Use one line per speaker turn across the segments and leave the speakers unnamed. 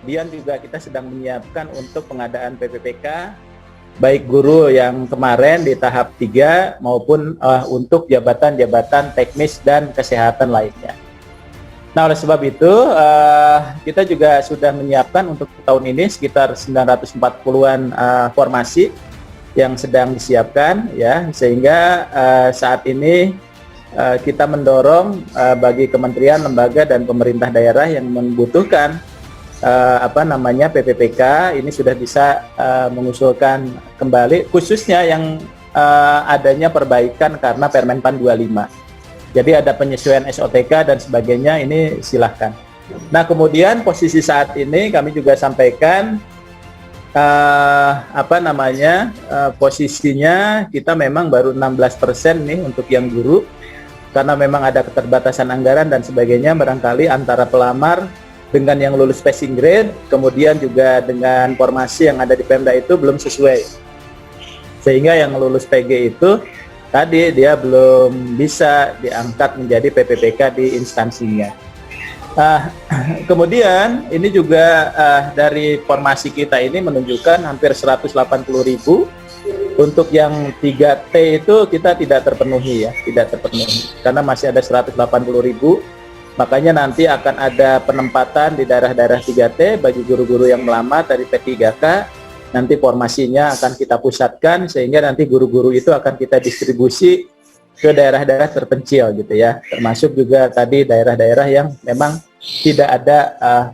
Kemudian juga kita sedang menyiapkan untuk pengadaan PPPK, baik guru yang kemarin di tahap 3 maupun untuk jabatan-jabatan teknis dan kesehatan lainnya. Nah, oleh sebab itu, kita juga sudah menyiapkan untuk tahun ini sekitar 940-an formasi yang sedang disiapkan, ya, sehingga saat ini kita mendorong bagi kementerian, lembaga, dan pemerintah daerah yang membutuhkan PPPK ini sudah bisa mengusulkan kembali, khususnya yang adanya perbaikan karena Permenpan 25. Jadi ada penyesuaian SOTK dan sebagainya, ini silahkan. Nah, kemudian posisi saat ini kami juga sampaikan posisinya kita memang baru 16% nih untuk yang guru, karena memang ada keterbatasan anggaran dan sebagainya, barangkali antara pelamar dengan yang lulus passing grade, kemudian juga dengan formasi yang ada di Pemda itu belum sesuai. Sehingga yang lulus PG itu tadi dia belum bisa diangkat menjadi PPPK di instansinya. Kemudian ini juga dari formasi kita ini menunjukkan hampir 180.000. Untuk yang 3T itu kita tidak terpenuhi, ya, tidak terpenuhi karena masih ada 180.000. Makanya nanti akan ada penempatan di daerah-daerah 3T bagi guru-guru yang melamar dari P3K. Nanti formasinya akan kita pusatkan sehingga nanti guru-guru itu akan kita distribusi ke daerah-daerah terpencil gitu, ya. Termasuk juga tadi daerah-daerah yang memang tidak ada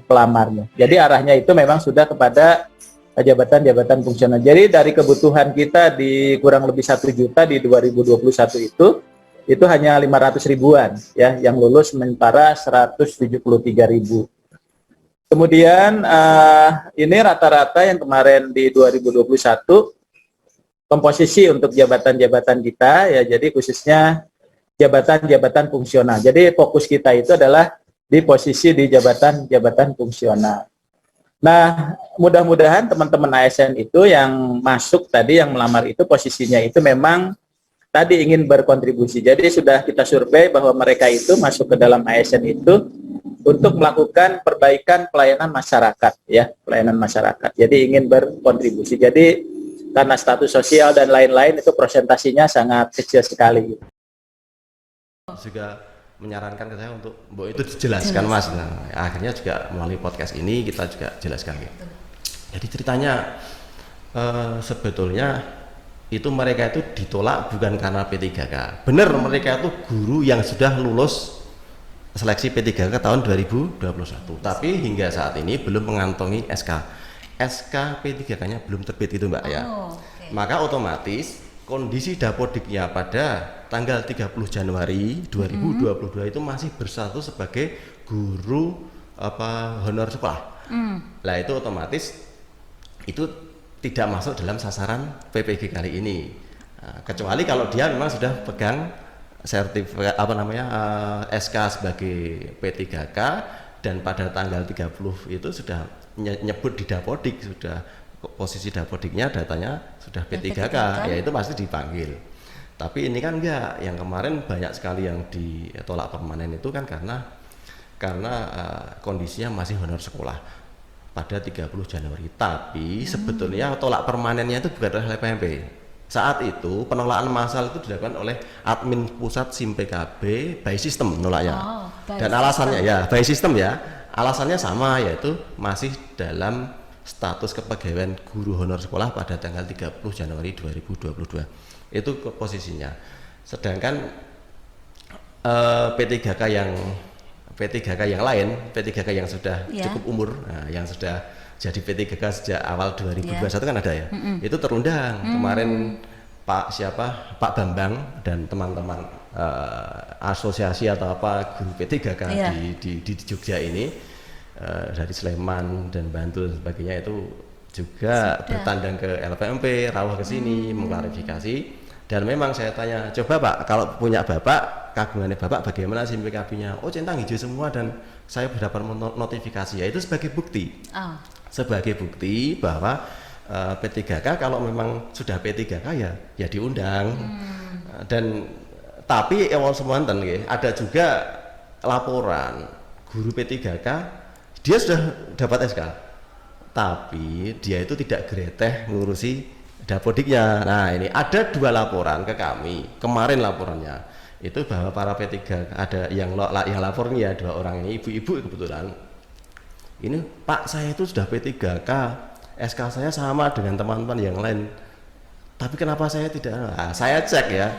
pelamarnya. Jadi arahnya itu memang sudah kepada jabatan-jabatan fungsional. Jadi dari kebutuhan kita di kurang lebih 1 juta di 2021 itu hanya 500 ribuan, ya, yang lulus sementara 173.000. Kemudian ini rata-rata yang kemarin di 2021 komposisi untuk jabatan-jabatan kita, ya, jadi khususnya jabatan-jabatan fungsional. Jadi fokus kita itu adalah di posisi di jabatan-jabatan fungsional. Nah, mudah-mudahan teman-teman ASN itu yang masuk tadi, yang melamar itu posisinya itu memang tadi ingin berkontribusi. Jadi sudah kita survei bahwa mereka itu masuk ke dalam ASN itu untuk melakukan perbaikan pelayanan masyarakat, ya, pelayanan masyarakat. Jadi ingin berkontribusi. Jadi karena status sosial dan lain-lain itu presentasinya sangat kecil sekali.
Juga menyarankan ke saya untuk itu dijelaskan, Mas. Nah, akhirnya juga melalui podcast ini kita juga jelaskan. Jadi ceritanya sebetulnya itu mereka itu ditolak bukan karena P3K. Benar, mereka itu guru yang sudah lulus seleksi P3K tahun 2021, tapi hingga saat ini belum mengantongi SK P3K-nya belum terbit itu, Mbak, ya. Okay. Maka otomatis kondisi dapodiknya pada tanggal 30 Januari 2022 itu masih berstatus sebagai guru honor sekolah. Nah, itu otomatis itu tidak masuk dalam sasaran PPG kali ini. Kecuali kalau dia memang sudah pegang sertifikat SK sebagai P3K dan pada tanggal 30 itu sudah nyebut di dapodik, sudah posisi dapodiknya datanya sudah P3K, ya itu pasti dipanggil. Tapi ini kan enggak, yang kemarin banyak sekali yang ditolak permanen itu kan karena kondisinya masih honor sekolah pada 30 Januari. Tapi sebetulnya tolak permanennya itu bukan oleh PMP. Saat itu penolakan massal itu dilakukan oleh admin pusat SIM PKB by system nolaknya. Dan alasannya ya by system, ya. Alasannya sama, yaitu masih dalam status kepegawaian guru honor sekolah pada tanggal 30 Januari 2022. Itu posisinya. Sedangkan P3K yang lain, P3K yang sudah cukup umur, yang sudah jadi P3K sejak awal 2021 kan ada, ya. Itu terundang. Kemarin Pak Bambang dan teman-teman asosiasi atau guru P3K di Jogja ini dari Sleman dan Bantul dan sebagainya itu juga bertandang ke LPMP, rawuh ke sini mengklarifikasi. Dan memang saya tanya, coba Pak, kalau punya Bapak, kagungannya Bapak bagaimana SIM PKB-nya? Oh, centang hijau semua dan saya berdapat notifikasi. Ya itu sebagai bukti. Sebagai bukti bahwa P3K kalau memang sudah P3K ya diundang. Dan tapi ewon semanten ada juga laporan guru P3K dia sudah dapat SK. tapi dia itu tidak greteh ngurusi dapodiknya. Nah, ini ada 2 laporan ke kami kemarin laporannya itu bahwa para P3 ada yang lapornya 2 orang ini ibu-ibu kebetulan. Ini Pak, saya itu sudah P3K, SK saya sama dengan teman-teman yang lain, tapi kenapa saya tidak? Nah, saya cek ya.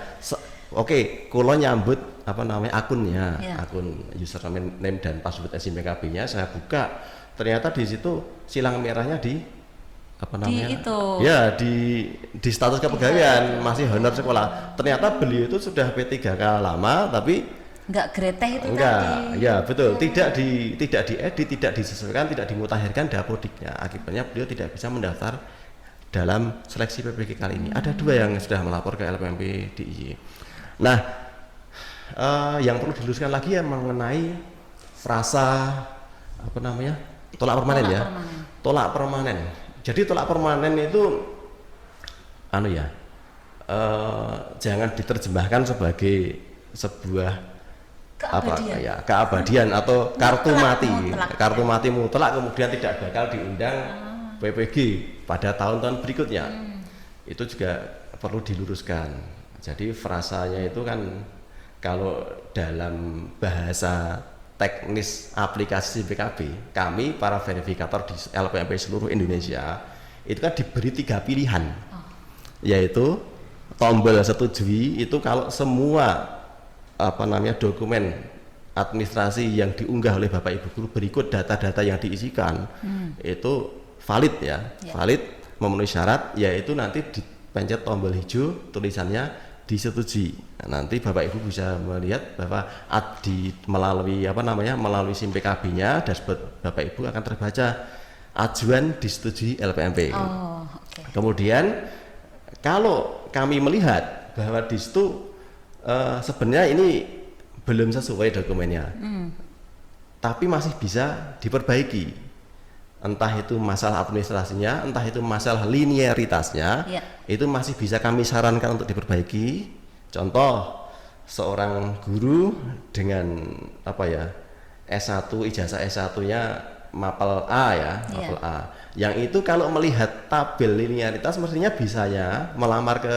Oke, kulo nyambut akunnya, akun username dan password SIM-PKB-nya saya buka. Ternyata di situ silang merahnya di di status kepegawaian masih honor sekolah. Ternyata beliau itu sudah P3K lama tapi
nggak greteh itu
tadi. Ya betul, tidak diedit, tidak disesuaikan, tidak dimutakhirkan dapodiknya. Akibatnya beliau tidak bisa mendaftar dalam seleksi PPG kali ini. Ada 2 yang sudah melapor ke LPMP DIY. Nah, yang perlu diluruskan lagi ya mengenai frasa tolak permanen ya. Tolak permanen. Jadi tolak permanen itu jangan diterjemahkan sebagai sebuah keabadian atau kartu mati. Kartu mati mutlak kemudian tidak bakal diundang PPG pada tahun-tahun berikutnya. Itu juga perlu diluruskan. Jadi frasanya itu kan kalau dalam bahasa teknis aplikasi PKB, kami para verifikator di LPMP seluruh Indonesia itu kan diberi 3 pilihan, yaitu tombol setujui itu kalau semua dokumen administrasi yang diunggah oleh Bapak Ibu guru berikut data-data yang diisikan itu valid valid memenuhi syarat, yaitu nanti dipencet tombol hijau tulisannya disetujui. Nah, nanti Bapak Ibu bisa melihat bahwa melalui SIM PKB-nya dashboard Bapak Ibu akan terbaca ajuan disetujui LPMP. Kemudian kalau kami melihat bahwa di situ sebenarnya ini belum sesuai dokumennya, tapi masih bisa diperbaiki. Entah itu masalah administrasinya, entah itu masalah linearitasnya, itu masih bisa kami sarankan untuk diperbaiki. Contoh, seorang guru dengan S1, ijazah S1-nya mapel A mapel A. Yang itu kalau melihat tabel linearitas mestinya bisanya melamar ke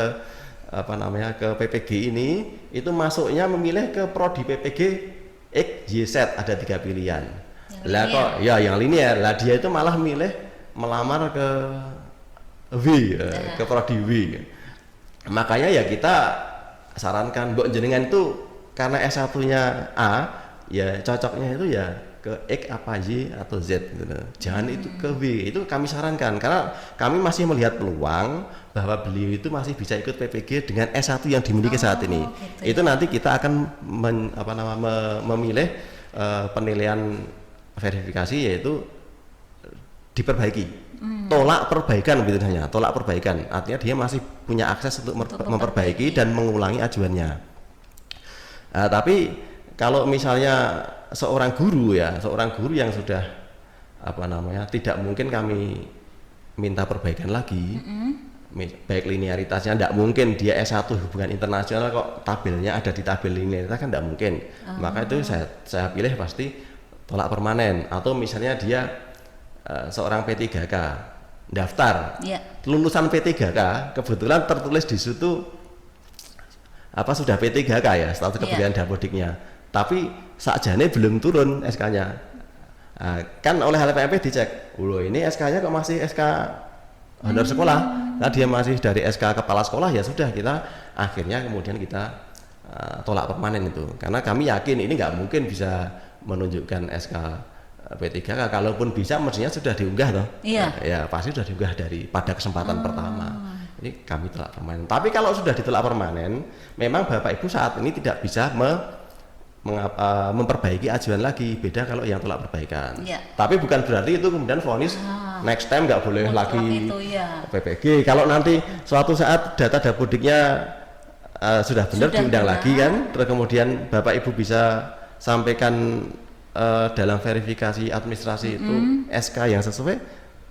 ke PPG ini, itu masuknya memilih ke prodi PPG X, Y, Z, ada 3 pilihan. Yang linear lah, dia itu malah milih melamar ke ke prodi W. Makanya ya kita sarankan mbok jenengan itu karena S1-nya A, ya cocoknya itu ya ke X apa Y atau Z gitu. Jangan itu ke W. Itu kami sarankan karena kami masih melihat peluang bahwa beliau itu masih bisa ikut PPG dengan S1 yang dimiliki saat ini. Itu nanti kita akan memilih penilaian verifikasi, yaitu diperbaiki, tolak perbaikan tolak perbaikan, artinya dia masih punya akses untuk memperbaiki dan mengulangi ajuannya. Tapi kalau misalnya seorang guru yang sudah tidak mungkin kami minta perbaikan lagi, baik linearitasnya tidak mungkin, dia S1 hubungan internasional kok tabelnya ada di tabel linearitas kan tidak mungkin. Maka itu saya pilih pasti tolak permanen. Atau misalnya dia seorang P3K daftar, lulusan P3K kebetulan tertulis di situ sudah P3K ya status kepegawaian dapodiknya, tapi sakjane belum turun SK-nya. Kan oleh LPMP dicek, ini SK-nya kok masih SK honor sekolah. Nah, dia masih dari SK kepala sekolah, ya sudah, kita akhirnya kemudian kita tolak permanen itu, karena kami yakin ini nggak mungkin bisa menunjukkan SK P3K. Kalaupun bisa mestinya sudah diunggah toh. Ya pasti sudah diunggah pada kesempatan pertama. Ini kami tolak permanen. Tapi kalau sudah ditolak permanen, memang Bapak Ibu saat ini tidak bisa memperbaiki ajuan lagi. Beda kalau yang tolak perbaikan. Tapi bukan berarti itu kemudian vonis next time nggak boleh lagi PPG. Kalau nanti suatu saat data dapodiknya sudah benar diundang lagi kan, terus kemudian Bapak Ibu bisa sampaikan dalam verifikasi administrasi itu SK yang sesuai,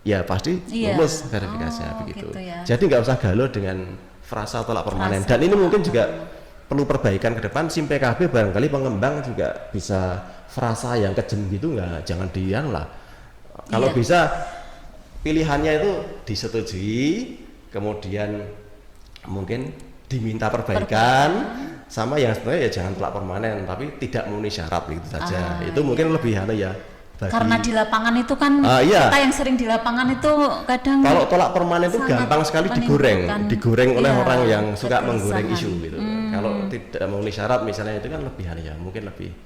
ya pasti lulus verifikasinya begitu. Jadi nggak usah galau dengan frasa tolak permanen. Dan ini mungkin juga perlu perbaikan ke depan. SIM PKB barangkali pengembang juga bisa frasa yang kejem gitu, jangan dian lah. Kalau bisa pilihannya itu disetujui, kemudian mungkin diminta perbaikan, sama yang sebenarnya ya jangan tolak permanen, tapi tidak memenuhi syarat gitu saja. Itu mungkin lebih ya.
Karena di lapangan itu kan
iya.
kita yang sering di lapangan itu kadang
kalau tolak permanen itu gampang sekali digoreng oleh orang yang suka menggoreng isu gitu. Kalau tidak memenuhi syarat misalnya itu kan lebih ya, mungkin lebih